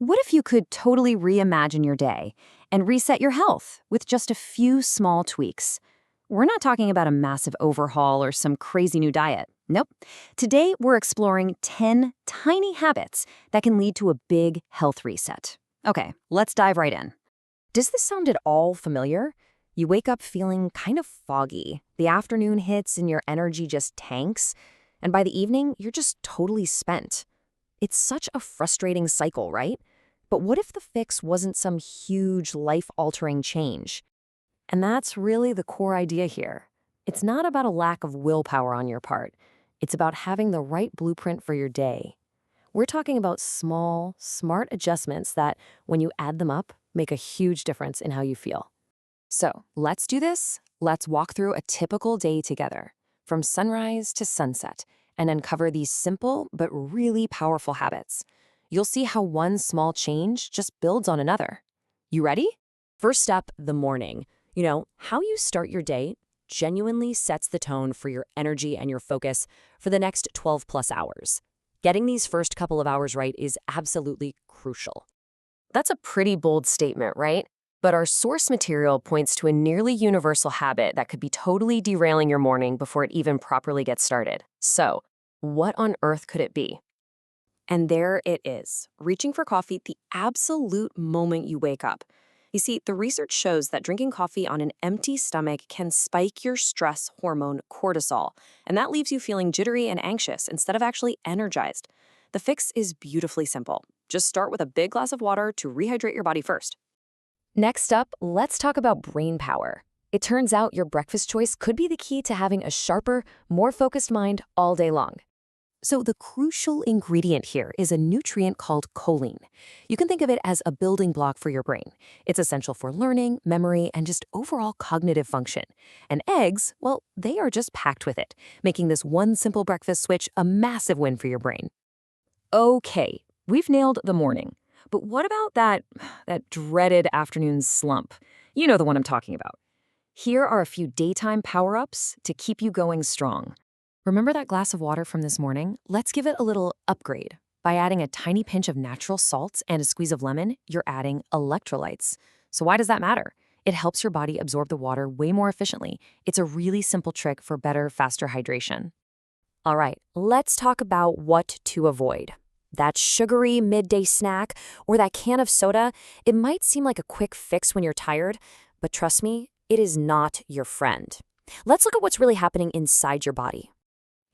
What if you could totally reimagine your day and reset your health with just a few small tweaks? We're not talking about a massive overhaul or some crazy new diet. Nope. Today, we're exploring 10 tiny habits that can lead to a big health reset. Okay, let's dive right in. Does this sound at all familiar? You wake up feeling kind of foggy. The afternoon hits and your energy just tanks. And by the evening, you're just totally spent. It's such a frustrating cycle, right? But what if the fix wasn't some huge life-altering change? And that's really the core idea here. It's not about a lack of willpower on your part. It's about having the right blueprint for your day. We're talking about small, smart adjustments that, when you add them up, make a huge difference in how you feel. So, let's do this. Let's walk through a typical day together, from sunrise to sunset, and uncover these simple but really powerful habits. You'll see how one small change just builds on another. You ready? First up, the morning. How you start your day genuinely sets the tone for your energy and your focus for the next 12+ hours. Getting these first couple of hours right is absolutely crucial. That's a pretty bold statement, right? But our source material points to a nearly universal habit that could be totally derailing your morning before it even properly gets started. So, what on earth could it be? And there it is, reaching for coffee the absolute moment you wake up. You see, the research shows that drinking coffee on an empty stomach can spike your stress hormone cortisol, and that leaves you feeling jittery and anxious instead of actually energized. The fix is beautifully simple. Just start with a big glass of water to rehydrate your body first. Next up, let's talk about brain power. It turns out your breakfast choice could be the key to having a sharper, more focused mind all day long. So the crucial ingredient here is a nutrient called choline. You can think of it as a building block for your brain. It's essential for learning, memory, and just overall cognitive function. And eggs, well, they are just packed with it, making this one simple breakfast switch a massive win for your brain. Okay, we've nailed the morning. But what about that dreaded afternoon slump? You know the one I'm talking about. Here are a few daytime power-ups to keep you going strong. Remember that glass of water from this morning? Let's give it a little upgrade. By adding a tiny pinch of natural salt and a squeeze of lemon, you're adding electrolytes. So why does that matter? It helps your body absorb the water way more efficiently. It's a really simple trick for better, faster hydration. All right, let's talk about what to avoid. That sugary midday snack or that can of soda, it might seem like a quick fix when you're tired, but trust me, it is not your friend. Let's look at what's really happening inside your body.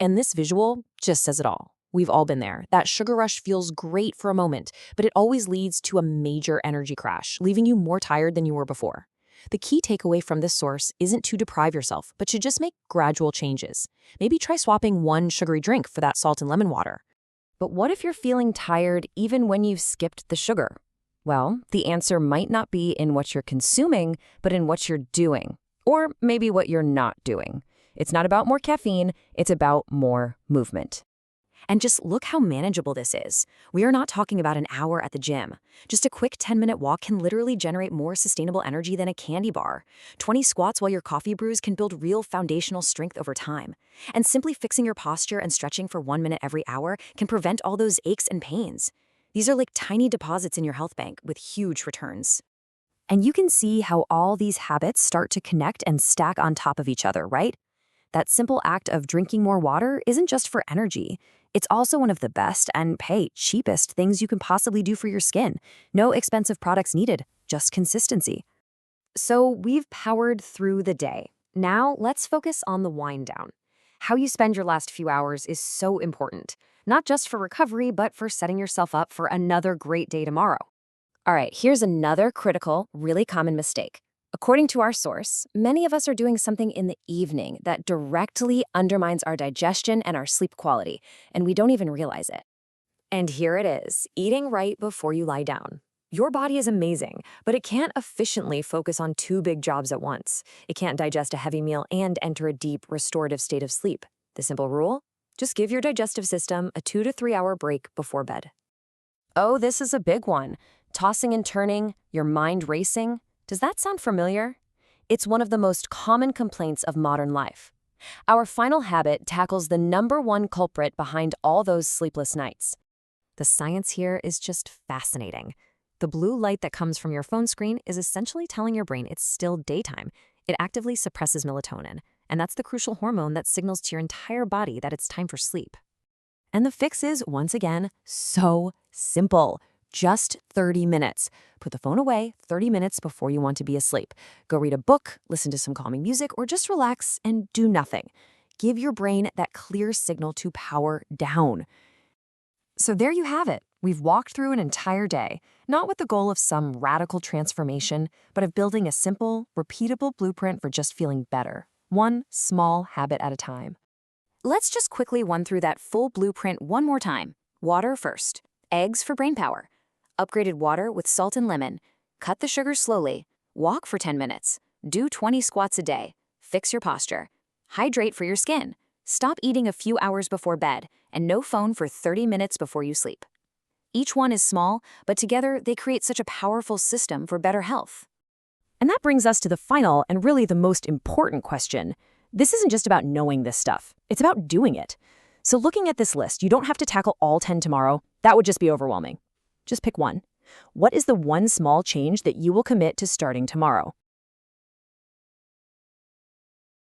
And this visual just says it all. We've all been there. That sugar rush feels great for a moment, but it always leads to a major energy crash, leaving you more tired than you were before. The key takeaway from this source isn't to deprive yourself, but to just make gradual changes. Maybe try swapping one sugary drink for that salt and lemon water. But what if you're feeling tired even when you've skipped the sugar? Well, the answer might not be in what you're consuming, but in what you're doing. Or maybe what you're not doing. It's not about more caffeine, it's about more movement. And just look how manageable this is. We are not talking about an hour at the gym. Just a quick 10-minute walk can literally generate more sustainable energy than a candy bar. 20 squats while your coffee brews can build real foundational strength over time. And simply fixing your posture and stretching for 1 minute every hour can prevent all those aches and pains. These are like tiny deposits in your health bank with huge returns. And you can see how all these habits start to connect and stack on top of each other, right? That simple act of drinking more water isn't just for energy. It's also one of the best and, cheapest things you can possibly do for your skin. No expensive products needed, just consistency. So we've powered through the day. Now let's focus on the wind down. How you spend your last few hours is so important, not just for recovery, but for setting yourself up for another great day tomorrow. All right, here's another critical, really common mistake. According to our source, many of us are doing something in the evening that directly undermines our digestion and our sleep quality, and we don't even realize it. And here it is, eating right before you lie down. Your body is amazing, but it can't efficiently focus on two big jobs at once. It can't digest a heavy meal and enter a deep, restorative state of sleep. The simple rule? Just give your digestive system a 2 to 3 hour break before bed. Oh, this is a big one. Tossing and turning, your mind racing. Does that sound familiar? It's one of the most common complaints of modern life. Our final habit tackles the #1 culprit behind all those sleepless nights. The science here is just fascinating. The blue light that comes from your phone screen is essentially telling your brain it's still daytime. It actively suppresses melatonin, and that's the crucial hormone that signals to your entire body that it's time for sleep. And the fix is, once again, so simple. Just 30 minutes. Put the phone away 30 minutes before you want to be asleep. Go read a book, listen to some calming music, or just relax and do nothing. Give your brain that clear signal to power down. So there you have it. We've walked through an entire day, not with the goal of some radical transformation, but of building a simple, repeatable blueprint for just feeling better, one small habit at a time. Let's just quickly run through that full blueprint one more time. Water first. Eggs for brain power. Upgraded water with salt and lemon. Cut the sugar slowly. Walk for 10 minutes. Do 20 squats a day. Fix your posture. Hydrate for your skin. Stop eating a few hours before bed, and no phone for 30 minutes before you sleep. Each one is small, but together they create such a powerful system for better health. And that brings us to the final and really the most important question. This isn't just about knowing this stuff. It's about doing it. So looking at this list, you don't have to tackle all 10 tomorrow. That would just be overwhelming. Just pick one. What is the one small change that you will commit to starting tomorrow?